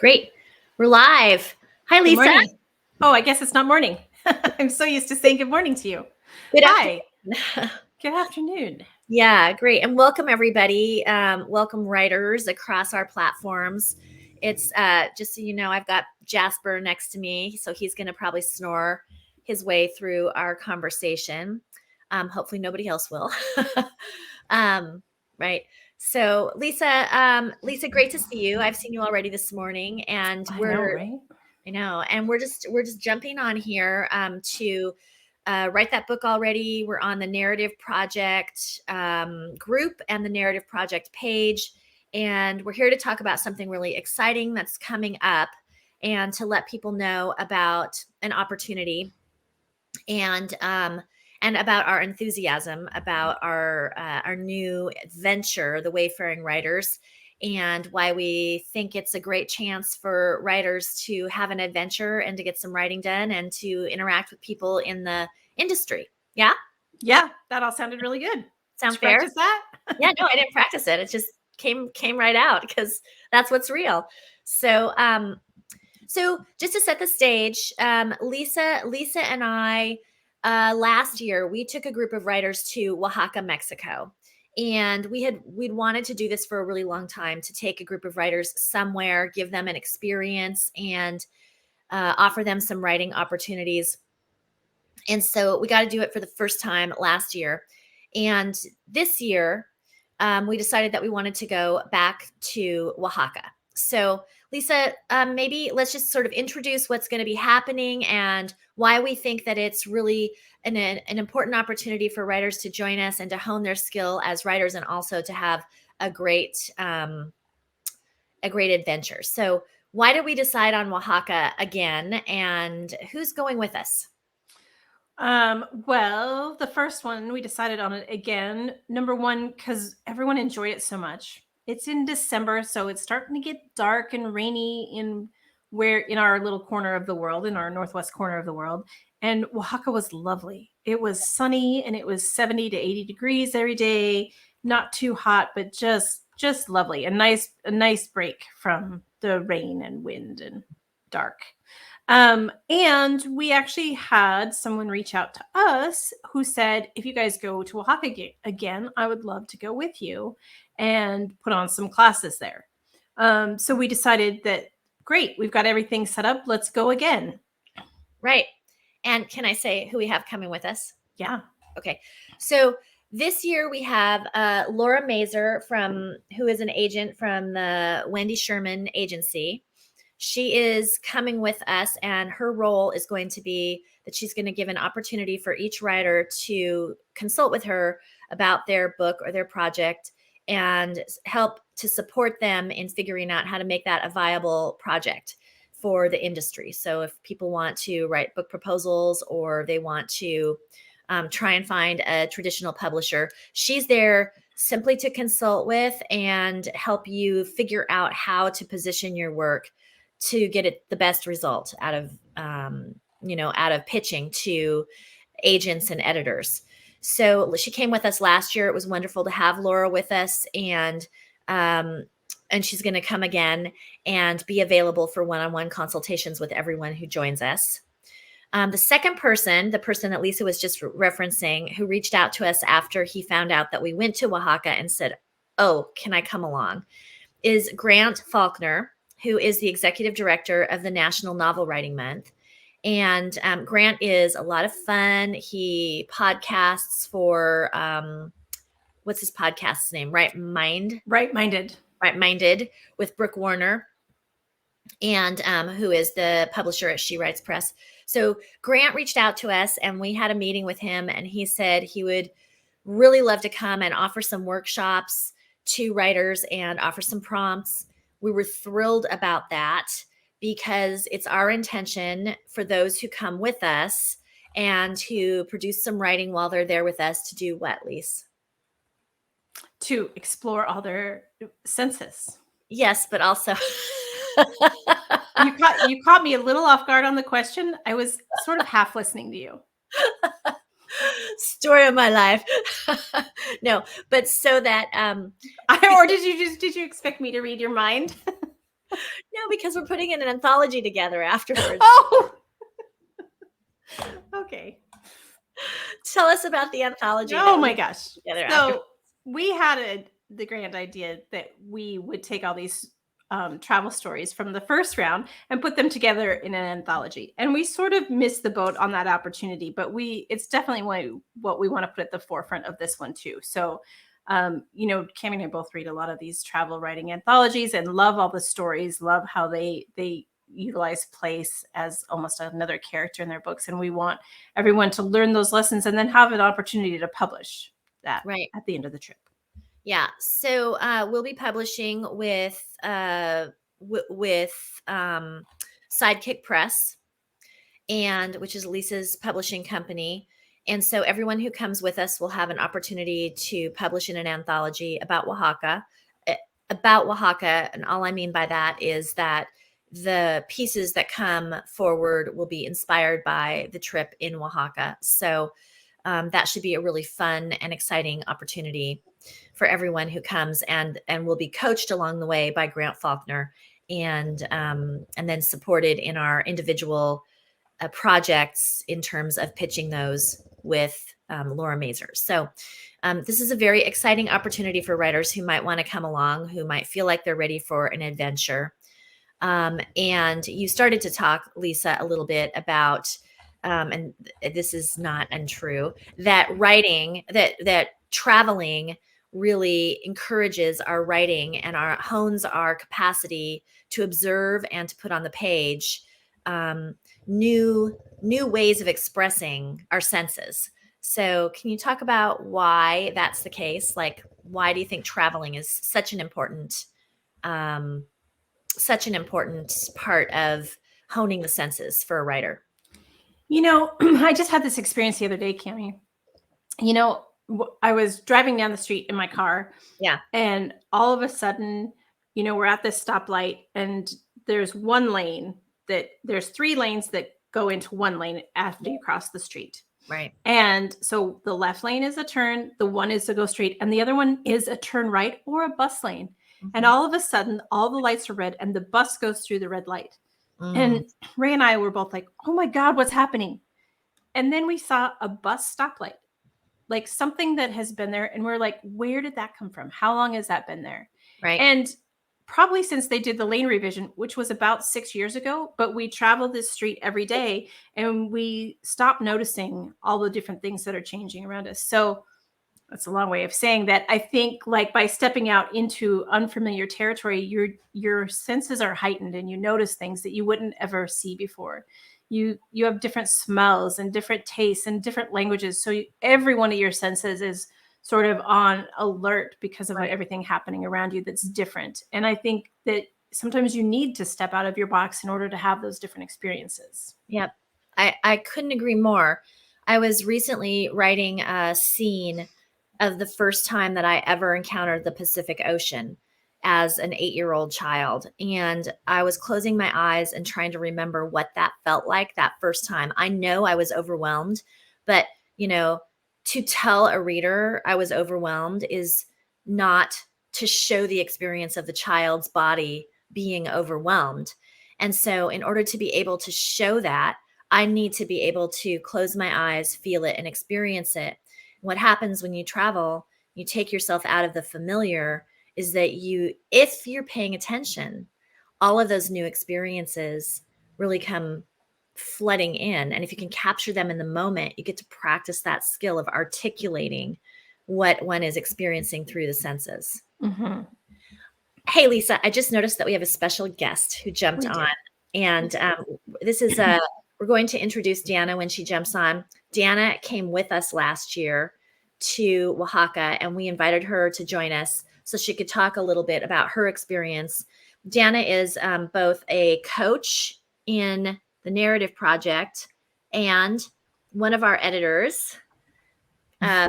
Great. We're live. Hi, Good Lisa. morning. Oh, I guess it's not morning. I'm so used to saying good morning to you. Good Hi. afternoon. Good afternoon. Yeah, great. And welcome, everybody. Welcome, writers across our platforms. It's just so you know, I've got Jasper next to me, so he's going to probably snore his way through our conversation. Hopefully, nobody else will. Right. So, Lisa, great to see you. I've seen you already this morning, and I know, right? I know, and we're just jumping on here to write that book already. We're on the Narrative Project group and the Narrative Project page, and we're here to talk about something really exciting that's coming up, and to let people know about an opportunity and about our enthusiasm about our new venture, the Wayfaring Writers, and why we think it's a great chance for writers to have an adventure and to get some writing done and to interact with people in the industry. Yeah? Yeah, that all sounded really good. Sound Did you fair? practice that? Yeah, no, I didn't practice it. It just came right out because that's what's real. So just to set the stage, Lisa and I, last year, we took a group of writers to Oaxaca, Mexico. And we'd wanted to do this for a really long time, to take a group of writers somewhere, give them an experience, and offer them some writing opportunities. And so we got to do it for the first time last year. And this year, we decided that we wanted to go back to Oaxaca. So, Lisa, maybe let's just sort of introduce what's going to be happening and why we think that it's really an important opportunity for writers to join us and to hone their skill as writers, and also to have a great adventure. So, why did we decide on Oaxaca again, and who's going with us? Well, the first one we decided on it again. Number one, because everyone enjoyed it so much. It's in December, so it's starting to get dark and rainy in our little corner of the world, in our northwest corner of the world. And Oaxaca was lovely. It was sunny and it was 70 to 80 degrees every day. Not too hot, but just lovely. A nice break from the rain and wind and dark. And we actually had someone reach out to us who said, if you guys go to Oaxaca again, I would love to go with you and put on some classes there. So we decided that, great, we've got everything set up. Let's go again. Right. And can I say who we have coming with us? Yeah. Okay. So this year we have Laura Mazur, who is an agent from the Wendy Sherman agency. She is coming with us, and her role is going to be that she's going to give an opportunity for each writer to consult with her about their book or their project, and help to support them in figuring out how to make that a viable project for the industry. So if people want to write book proposals, or they want to try and find a traditional publisher, she's there simply to consult with and help you figure out how to position your work to get it the best result out of pitching to agents and editors. So she came with us last year. It was wonderful to have Laura with us, and she's going to come again and be available for one-on-one consultations with everyone who joins us. The second person, the person that Lisa was just referencing, who reached out to us after he found out that we went to Oaxaca and said, "Oh, can I come along?" is Grant Faulkner, who is the executive director of the National Novel Writing Month. And Grant is a lot of fun. He podcasts for, what's his podcast's name? Right-Minded with Brooke Warner, and who is the publisher at She Writes Press. So Grant reached out to us, and we had a meeting with him, and he said he would really love to come and offer some workshops to writers and offer some prompts. We were thrilled about that, because it's our intention for those who come with us and who produce some writing while they're there with us to do what, Lise? To explore all their senses. Yes, but also you caught me a little off guard on the question. I was sort of half listening to you. Story of my life. No, but so that or did you expect me to read your mind? No, because we're putting in an anthology together afterwards. Oh, okay. Tell us about the anthology. Oh my gosh. Together after. So we had the grand idea that we would take all these travel stories from the first round and put them together in an anthology. And we sort of missed the boat on that opportunity, but it's definitely what we want to put at the forefront of this one too. So, Cami and I both read a lot of these travel writing anthologies and love all the stories, love how they utilize place as almost another character in their books. And we want everyone to learn those lessons and then have an opportunity to publish that at the end of the trip. Yeah. So we'll be publishing with Sidekick Press, and which is Lisa's publishing company. And so everyone who comes with us will have an opportunity to publish in an anthology about Oaxaca. And all I mean by that is that the pieces that come forward will be inspired by the trip in Oaxaca. So that should be a really fun and exciting opportunity for everyone who comes, and will be coached along the way by Grant Faulkner, and then supported in our individual projects in terms of pitching those with Laura Mazur. So this is a very exciting opportunity for writers who might want to come along, who might feel like they're ready for an adventure. And you started to talk, Lisa, a little bit about, and this is not untrue, that writing, that traveling really encourages our writing and hones our capacity to observe and to put on the page new ways of expressing our senses. So can you talk about why that's the case? Like, why do you think traveling is such an important part of honing the senses for a writer? I just had this experience the other day, Cami. I was driving down the street in my car. Yeah. And all of a sudden, we're at this stoplight and there's one lane there's 3 lanes that go into one lane after you cross the street. Right. And so the left lane is a turn, the one is to go straight, and the other one is a turn right or a bus lane. Mm-hmm. And all of a sudden, all the lights are red and the bus goes through the red light. And Ray and I were both like, oh my God, what's happening? And then we saw a bus stoplight, like something that has been there. And we're like, where did that come from? How long has that been there? Right. And probably since they did the lane revision, which was about 6 years ago, but we travel this street every day and we stop noticing all the different things that are changing around us. So that's a long way of saying that. I think like by stepping out into unfamiliar territory, your senses are heightened and you notice things that you wouldn't ever see before. You have different smells and different tastes and different languages. So every one of your senses is sort of on alert because of everything happening around you that's different. And I think that sometimes you need to step out of your box in order to have those different experiences. Yep. I couldn't agree more. I was recently writing a scene of the first time that I ever encountered the Pacific Ocean as an 8-year-old child. And I was closing my eyes and trying to remember what that felt like that first time. I know I was overwhelmed, but to tell a reader I was overwhelmed is not to show the experience of the child's body being overwhelmed. And so in order to be able to show that, I need to be able to close my eyes, feel it, and experience it. What happens when you travel, you take yourself out of the familiar, is that if you're paying attention, all of those new experiences really come flooding in. And if you can capture them in the moment, you get to practice that skill of articulating what one is experiencing through the senses. Mm-hmm. Hey, Lisa, I just noticed that we have a special guest who jumped on. And this is we're going to introduce Deanna when she jumps on. Deanna came with us last year to Oaxaca, and we invited her to join us so she could talk a little bit about her experience. Deanna is both a coach in the Narrative Project and one of our editors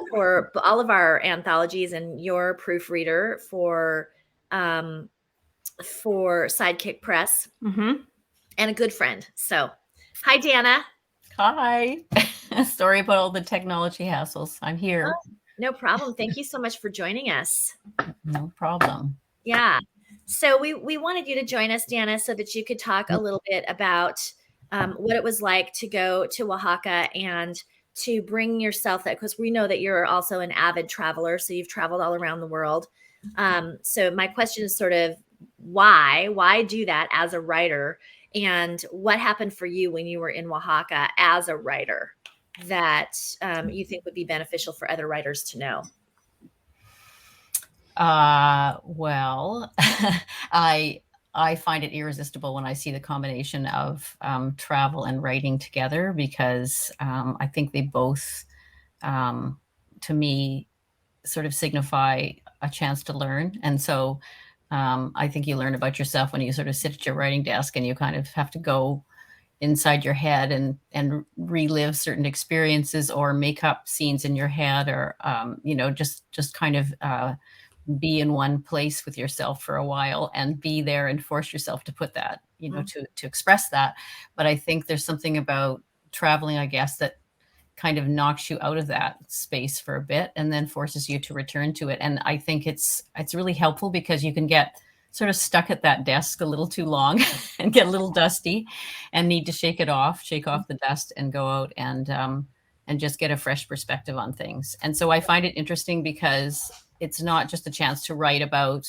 for all of our anthologies, and your proofreader for Sidekick Press, mm-hmm. and a good friend. So, hi, Deanna. Hi. Sorry about all the technology hassles. I'm here. Oh, no problem. Thank you so much for joining us. No problem. Yeah. So we wanted you to join us, Dana, so that you could talk a little bit about what it was like to go to Oaxaca and to bring yourself that, because we know that you're also an avid traveler, so you've traveled all around the world. So my question is sort of why do that as a writer, and what happened for you when you were in Oaxaca as a writer that you think would be beneficial for other writers to know? Well, I find it irresistible when I see the combination of travel and writing together, because I think they both, to me, sort of signify a chance to learn. And so I think you learn about yourself when you sort of sit at your writing desk and you kind of have to go inside your head and relive certain experiences or make up scenes in your head, or just kind of be in one place with yourself for a while and be there and force yourself to put that, to express that. But I think there's something about traveling, I guess, that kind of knocks you out of that space for a bit and then forces you to return to it. And I think it's really helpful, because you can get sort of stuck at that desk a little too long and get a little dusty and need to shake off the dust and go out and just get a fresh perspective on things. And so I find it interesting because it's not just a chance to write about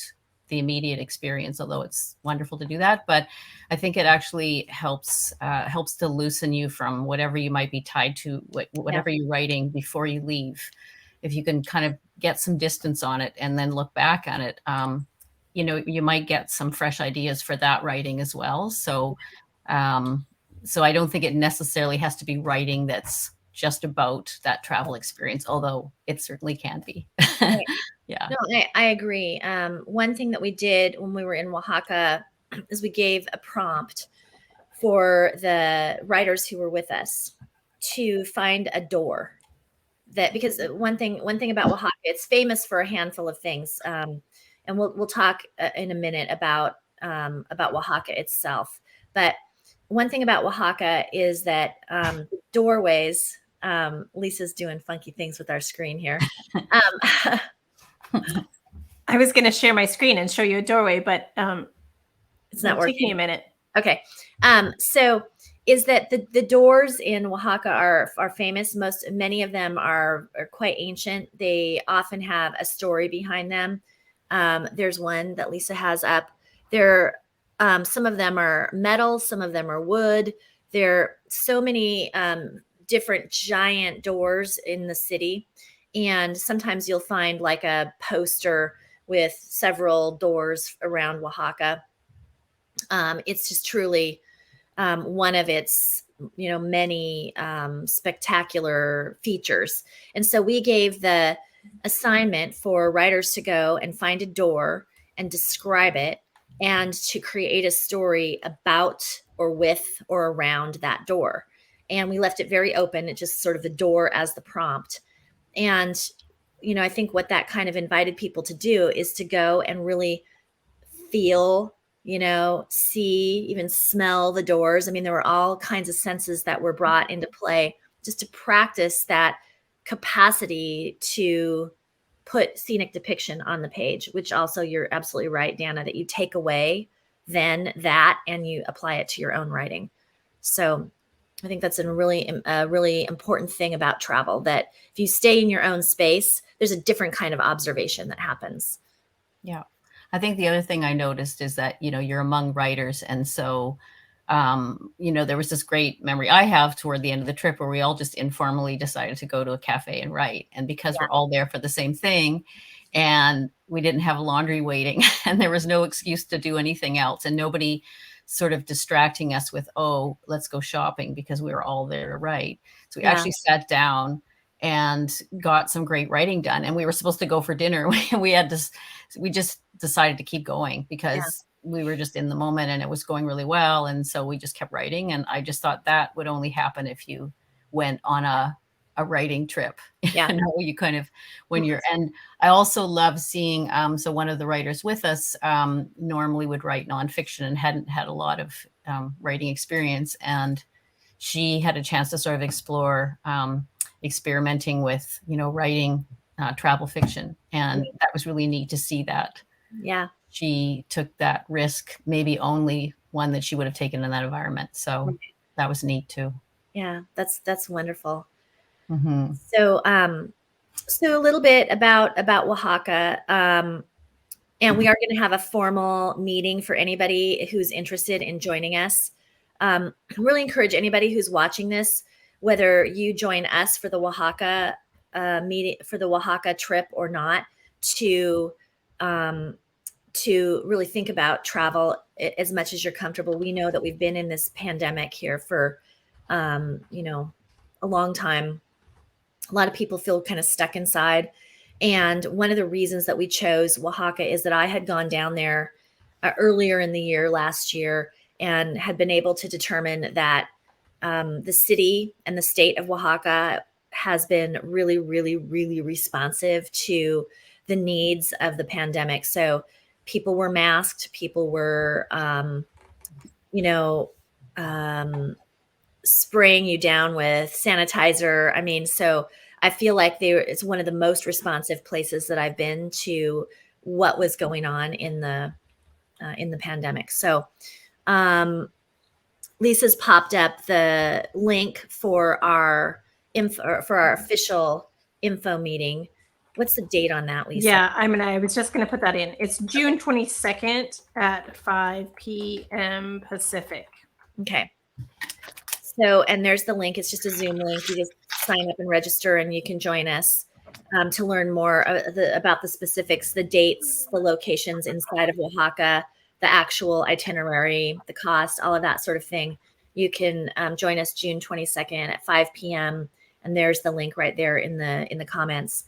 the immediate experience, although it's wonderful to do that. But I think it actually helps to loosen you from whatever you might be tied to, whatever you're writing before you leave. If you can kind of get some distance on it and then look back on it, you might get some fresh ideas for that writing as well. So I don't think it necessarily has to be writing that's just about that travel experience, although it certainly can be. Right. Yeah. No, I agree. One thing that we did when we were in Oaxaca is we gave a prompt for the writers who were with us to find a door, that, because one thing about Oaxaca, it's famous for a handful of things. And we'll talk in a minute about Oaxaca itself. But one thing about Oaxaca is that doorways. Lisa's doing funky things with our screen here. I was going to share my screen and show you a doorway, but it's not working. Take me a minute. Okay. So is that the doors in Oaxaca are famous. Many of them are quite ancient. They often have a story behind them. There's one that Lisa has up there. Some of them are metal, some of them are wood. There are so many different giant doors in the city. And sometimes you'll find like a poster with several doors around Oaxaca. It's just truly one of its many spectacular features. And so we gave the assignment for writers to go and find a door and describe it, and to create a story about or with or around that door. And we left it very open. It just sort of the door as the prompt. And I think what that kind of invited people to do is to go and really feel, see, even smell the doors. I mean, there were all kinds of senses that were brought into play just to practice that capacity to put scenic depiction on the page, which also, you're absolutely right, Dana, that you take away then that and you apply it to your own writing. So I think that's a really important thing about travel, that if you stay in your own space, there's a different kind of observation that happens. Yeah. I think the other thing I noticed is that, you're among writers. And so, there was this great memory I have toward the end of the trip where we all just informally decided to go to a cafe and write. And because we're all there for the same thing, and we didn't have laundry waiting and there was no excuse to do anything else, and nobody sort of distracting us with, oh, let's go shopping, because we were all there to write. So we actually sat down and got some great writing done. And we were supposed to go for dinner. We just decided to keep going because we were just in the moment and it was going really well. And so we just kept writing. And I just thought that would only happen if you went on a writing trip. Yeah. You kind of, and I also love seeing, so one of the writers with us normally would write nonfiction and hadn't had a lot of writing experience. And she had a chance to sort of explore experimenting with, writing travel fiction. And that was really neat to see that. Yeah. she took that risk, maybe only one that she would have taken in that environment. So that was neat too. Yeah, that's wonderful. Mm-hmm. So, so a little bit about Oaxaca. And we are going to have a formal meeting for anybody who's interested in joining us. I really encourage anybody who's watching this, whether you join us for the Oaxaca meeting, for the Oaxaca trip or not, to really think about travel as much as you're comfortable. We know that we've been in this pandemic here for, a long time. A lot of people feel kind of stuck inside. And one of the reasons that we chose Oaxaca is that I had gone down there earlier in the year, last year, and had been able to determine that the city and the state of Oaxaca has been really, really, really responsive to the needs of the pandemic. So people were masked, people were, you know, spraying you down with sanitizer. I mean, so I feel like it's one of the most responsive places that I've been to what was going on in the pandemic. So, Lisa's popped up the link for our official info meeting. What's the date on that, Lisa? Yeah, I was just going to put that in. It's June 22nd at 5 p.m. Pacific. Okay. So, and there's the link. It's just a Zoom link. You just sign up and register, and you can join us to learn more about the specifics, the dates, the locations inside of Oaxaca, the actual itinerary, the cost, all of that sort of thing. You can join us June 22nd at 5 p.m. And there's the link right there in the comments.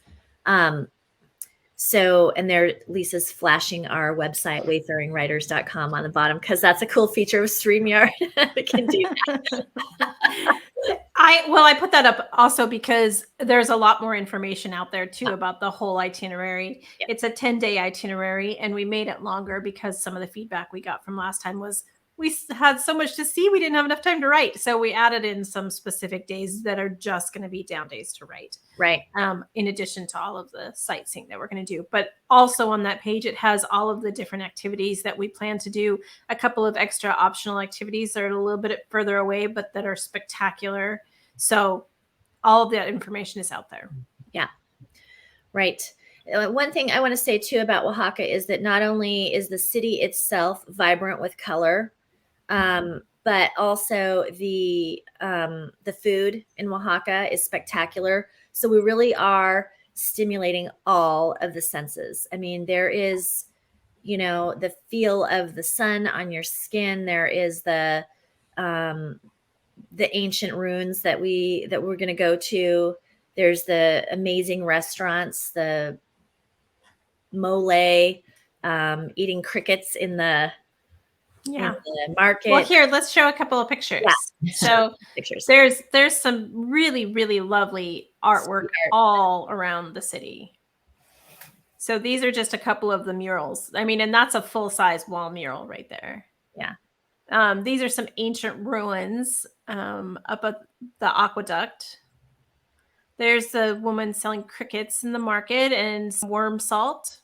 So, and there, Lisa's flashing our website, wayfaringwriters.com on the bottom, because that's a cool feature of StreamYard. We can do that. I put that up also because there's a lot more information out there too about the whole itinerary. Yeah. It's a 10-day itinerary, and we made it longer because some of the feedback we got from last time was we had so much to see, we didn't have enough time to write. So we added in some specific days that are just going to be down days to write. Right. In addition to all of the sightseeing that we're going to do. But also on that page, it has all of the different activities that we plan to do. A couple of extra optional activities that are a little bit further away, but that are spectacular. So all of that information is out there. Yeah. Right. One thing I want to say too about Oaxaca is that not only is the city itself vibrant with color, but also the food in Oaxaca is spectacular. So we really are stimulating all of the senses. I mean, there is, the feel of the sun on your skin. There is the ancient ruins that we're going to go to. There's the amazing restaurants, the mole, eating crickets in the market. Well, here, let's show a couple of pictures. Yeah. So pictures. There's some really, really lovely artwork all around the city. So these are just a couple of the murals. I mean, and that's a full-size wall mural right there. Yeah. These are some ancient ruins up at the aqueduct. There's a woman selling crickets in the market and some worm salt.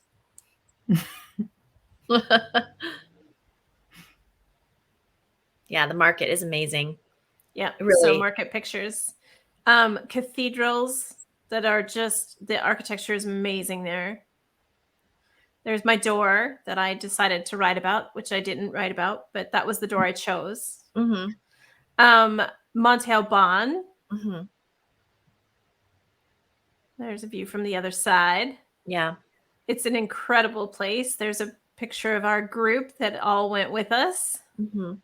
Yeah, the market is amazing. Yeah, really. So market pictures. Cathedrals that are just, the architecture is amazing there. There's my door that I decided to write about, which I didn't write about, but that was the door I chose. Mm-hmm. Monte Alban. Mm-hmm. There's a view from the other side. Yeah. It's an incredible place. There's a picture of our group that all went with us. Mm-hmm.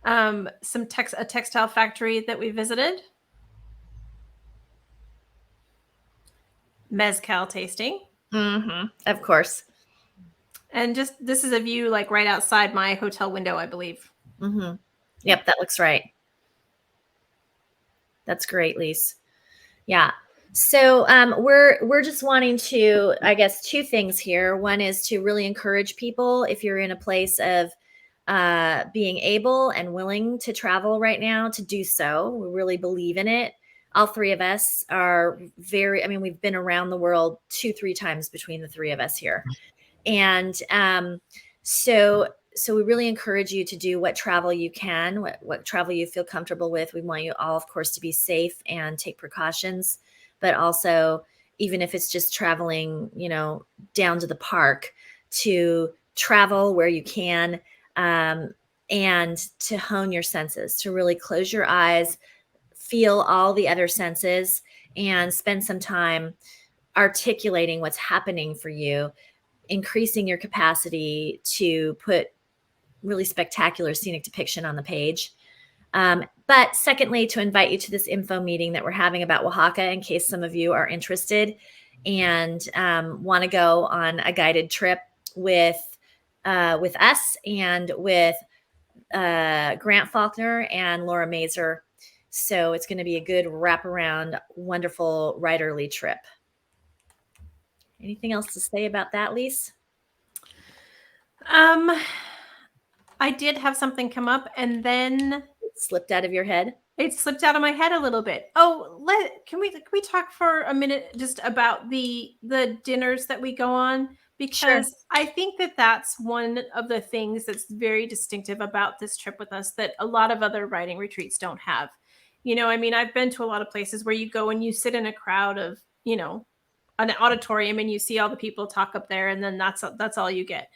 A textile factory that we visited. Mezcal tasting. Mm-hmm. Of course. And just, this is a view like right outside my hotel window, I believe. Mm-hmm. Yep, that looks right. That's great, Lise. Yeah. So we're just wanting to, I guess, two things here. One is to really encourage people, if you're in a place of being able and willing to travel right now, to do so. We really believe in it. All three of us are we've been around the world 2-3 times between the three of us here. And so we really encourage you to do what travel you can, what travel you feel comfortable with. We want you all, of course, to be safe and take precautions, but also, even if it's just traveling, down to the park, to travel where you can, and to hone your senses, to really close your eyes, feel all the other senses, and spend some time articulating what's happening for you, increasing your capacity to put really spectacular scenic depiction on the page. But secondly, to invite you to this info meeting that we're having about Oaxaca, in case some of you are interested and want to go on a guided trip with us and with Grant Faulkner and Laura Mazur. So it's going to be a good wraparound, wonderful writerly trip. Anything else to say about that, Lise? I did have something come up, and then it slipped out of your head. It slipped out of my head a little bit. Oh, can we talk for a minute just about the dinners that we go on? Because sure. I think that that's one of the things that's very distinctive about this trip with us that a lot of other writing retreats don't have. I mean, I've been to a lot of places where you go and you sit in a crowd of, an auditorium, and you see all the people talk up there, and then that's all you get.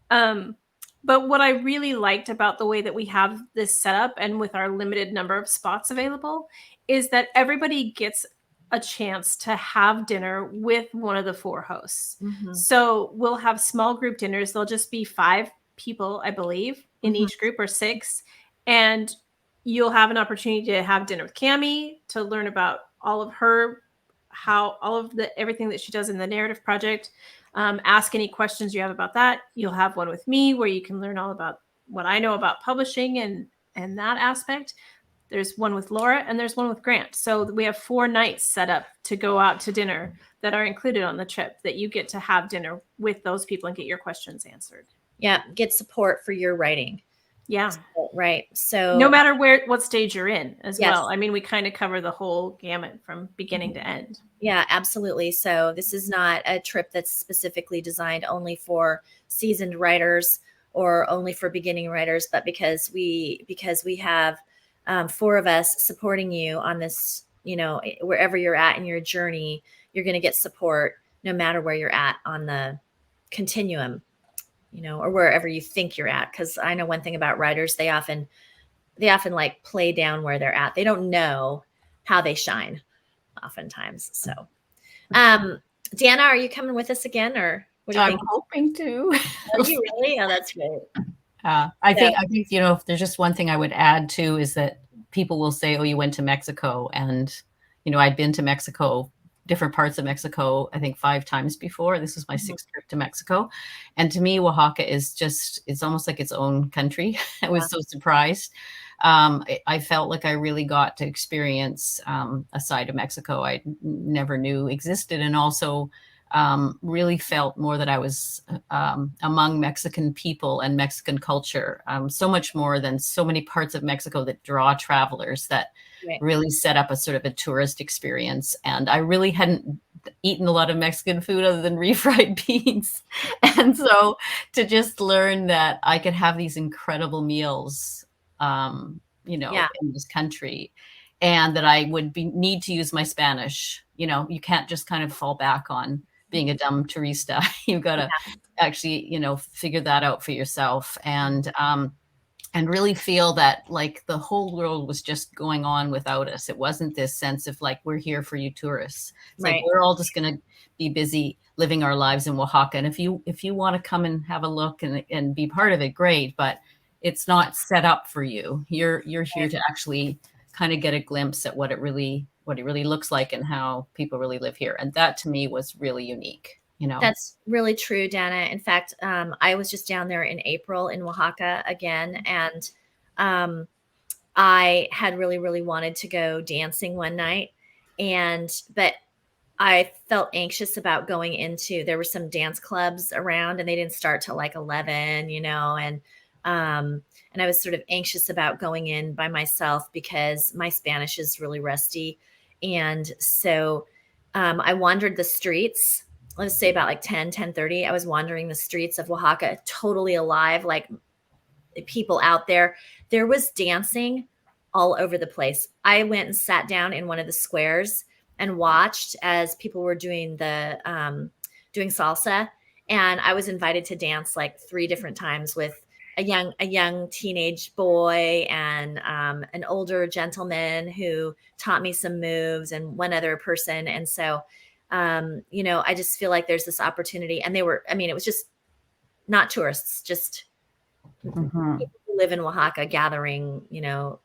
But what I really liked about the way that we have this set up, and with our limited number of spots available, is that everybody gets a chance to have dinner with one of the 4 hosts. Mm-hmm. So we'll have small group dinners. There'll just be 5 people, I believe, in Mm-hmm. each group, or 6. And you'll have an opportunity to have dinner with Cammie, to learn about all of everything that she does in the narrative project. Ask any questions you have about that. You'll have one with me where you can learn all about what I know about publishing and that aspect. There's one with Laura, and there's one with Grant. So we have 4 nights set up to go out to dinner that are included on the trip, that you get to have dinner with those people and get your questions answered. Yeah, get support for your writing. Yeah. Right. So no matter what stage you're in as yes. well. I mean, we kind of cover the whole gamut from beginning to end. Yeah, absolutely. So this is not a trip that's specifically designed only for seasoned writers or only for beginning writers, but because we have 4 of us supporting you on this, wherever you're at in your journey, you're going to get support no matter where you're at on the continuum, or wherever you think you're at. Because I know one thing about writers, they often like play down where they're at. They don't know how they shine oftentimes. So, Deanna, are you coming with us again, or what do you think? I'm hoping to. Are you really? Oh, that's great. I think, if there's just one thing I would add too, is that people will say, oh, you went to Mexico. And, I'd been to Mexico, different parts of Mexico, I think 5 times before. This was my 6th trip to Mexico. And to me, Oaxaca is it's almost like its own country. I was so surprised. I felt like I really got to experience a side of Mexico I never knew existed, and also really felt more that I was among Mexican people and Mexican culture, so much more than so many parts of Mexico that draw travelers, that really set up a sort of a tourist experience. And I really hadn't eaten a lot of Mexican food other than refried beans. And so to just learn that I could have these incredible meals, in this country, and that I would need to use my Spanish. You can't just kind of fall back on being a dumb turista. You've got to actually, figure that out for yourself, and really feel that like the whole world was just going on without us. It wasn't this sense of like, we're here for you tourists. It's like, we're all just going to be busy living our lives in Oaxaca. And if you want to come and have a look and be part of it, great. But it's not set up for you. You're here to actually kind of get a glimpse at what it really looks like and how people really live here. And that to me was really unique. That's really true, Dana. In fact, I was just down there in April in Oaxaca again, and I had really, really wanted to go dancing one night, but I felt anxious about going there were some dance clubs around, and they didn't start till like 11, and I was sort of anxious about going in by myself because my Spanish is really rusty. And so I wandered the streets let's say about like 10:30, I was wandering the streets of Oaxaca, totally alive, like people out there. There was dancing all over the place. I went and sat down in one of the squares and watched as people were doing doing salsa, and I was invited to dance like 3 different times with a young teenage boy and an older gentleman who taught me some moves, and one other person. And so, I just feel like there's this opportunity, and it was just not tourists, just Mhm. people who live in Oaxaca gathering,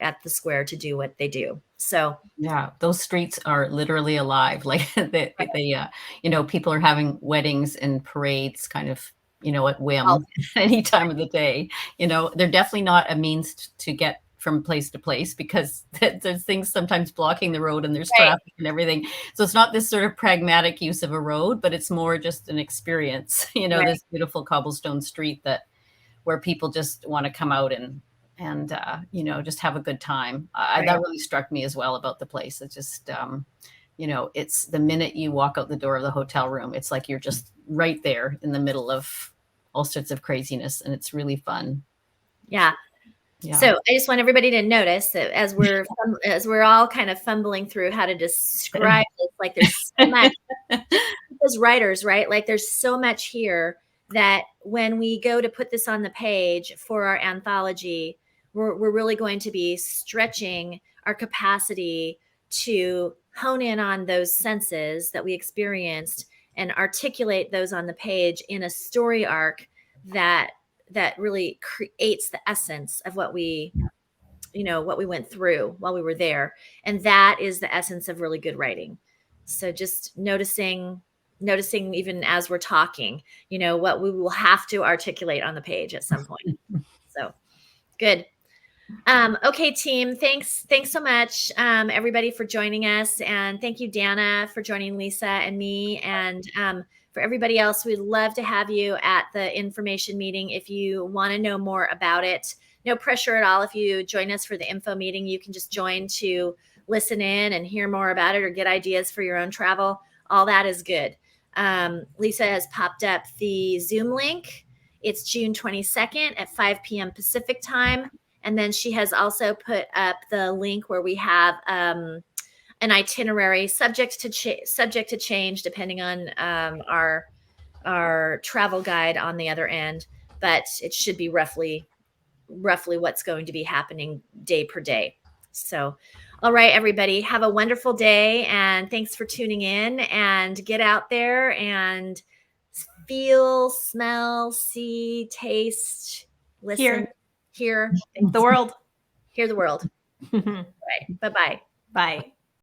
at the square to do what they do. So, Yeah, those streets are literally alive. Like people are having weddings and parades kind of, at all whim any time of the day. They're definitely not a means to get from place to place because there's things sometimes blocking the road and there's right, traffic and everything. So it's not this sort of pragmatic use of a road, but it's more just an experience, right, this beautiful cobblestone street where people just want to come out and just have a good time. right. That really struck me as well about the place. It's just it's the minute you walk out the door of the hotel room, it's like you're just right there in the middle of all sorts of craziness, and it's really fun. Yeah. Yeah. So I just want everybody to notice that as we're all kind of fumbling through how to describe this, like there's so much as writers, right? Like there's so much here that when we go to put this on the page for our anthology, we're really going to be stretching our capacity to hone in on those senses that we experienced and articulate those on the page in a story arc that really creates the essence of what we went through while we were there. And that is the essence of really good writing. So just noticing even as we're talking, what we will have to articulate on the page at some point. So good. Okay, team. Thanks so much, everybody, for joining us, and thank you, Dana, for joining Lisa and me, and for everybody else. We'd love to have you at the information meeting if you want to know more about it. No pressure at all. If you join us for the info meeting, you can just join to listen in and hear more about it or get ideas for your own travel. All that is good. Lisa has popped up the Zoom link. It's June 22nd at 5 p.m. Pacific time. And then she has also put up the link where we have an itinerary subject to change depending on our travel guide on the other end, but it should be roughly what's going to be happening day per day. So, all right, everybody, have a wonderful day, and thanks for tuning in, and get out there and feel, smell, see, taste, listen, hear the world. hear the world. All right. Bye-bye. Bye.